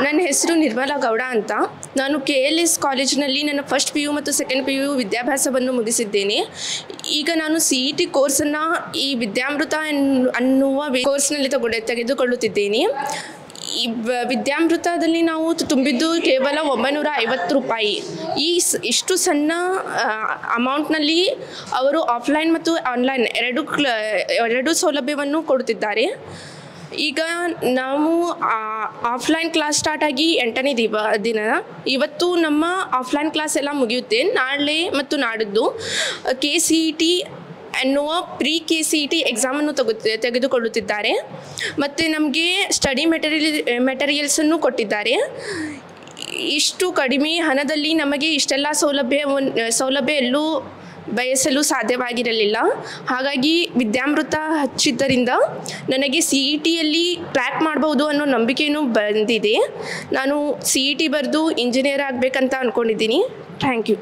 ನನ್ನ ಹೆಸರು ನಿರ್ಮಲಾ ಗೌಡ ಅಂತ. ನಾನು KLS ಕಾಲೇಜಿನಲ್ಲಿ ನನ್ನ ಫಸ್ಟ್ PU ಮತ್ತು ಸೆಕೆಂಡ್ PU ವಿದ್ಯಾಭ್ಯಾಸವನ್ನು ಮುಗಿಸಿದ್ದೇನೆ. ಈಗ ನಾನು CET ಕೋರ್ಸನ್ನು ಈ ವಿದ್ಯಾಮೃತ ಅನ್ನುವ ಕೋರ್ಸ್ನಲ್ಲಿ ತೆಗೆದುಕೊಳ್ಳುತ್ತಿದ್ದೇನೆ. ಈ ವಿದ್ಯಾಮೃತದಲ್ಲಿ ನಾವು ತುಂಬಿದ್ದು ಕೇವಲ 950 ರೂಪಾಯಿ. ಇಷ್ಟು ಸಣ್ಣ ಅಮೌಂಟ್ನಲ್ಲಿ ಅವರು ಆಫ್ಲೈನ್ ಮತ್ತು ಆನ್ಲೈನ್ ಎರಡು ಸೌಲಭ್ಯವನ್ನು ಕೊಡುತ್ತಿದ್ದಾರೆ. ಈಗ ನಾವು ಆಫ್ಲೈನ್ ಕ್ಲಾಸ್ ಸ್ಟಾರ್ಟ್ ಆಗಿ 8ನೇ ದಿನ. ಇವತ್ತು ನಮ್ಮ ಆಫ್ಲೈನ್ ಕ್ಲಾಸ್ ಎಲ್ಲ ಮುಗಿಯುತ್ತೆ. ನಾಳೆ ಮತ್ತು ನಾಡಿದ್ದು KCET ಅನ್ನುವ KCET ಎಕ್ಸಾಮನ್ನು ತೆಗೆದುಕೊಳ್ಳುತ್ತಿದ್ದಾರೆ. ಮತ್ತು ನಮಗೆ ಸ್ಟಡಿ ಮೆಟೀರಿಯಲ್ಸನ್ನು ಕೊಟ್ಟಿದ್ದಾರೆ. ಇಷ್ಟು ಕಡಿಮೆ ಹಣದಲ್ಲಿ ನಮಗೆ ಇಷ್ಟೆಲ್ಲ ಸೌಲಭ್ಯ ಎಲ್ಲೂ ಬಯಸಲು ಸಾಧ್ಯವಾಗಿರಲಿಲ್ಲ. ಹಾಗಾಗಿ ವಿದ್ಯಾಮೃತ ಹಚ್ಚಿದ್ದರಿಂದ ನನಗೆ CETಯಲ್ಲಿ ಕ್ರ್ಯಾಕ್ ಮಾಡ್ಬೋದು ಅನ್ನೋ ನಂಬಿಕೆಯೂ ಬಂದಿದೆ. ನಾನು CET ಬರೆದು ಇಂಜಿನಿಯರ್ ಆಗಬೇಕಂತ ಅಂದ್ಕೊಂಡಿದ್ದೀನಿ. Thank you.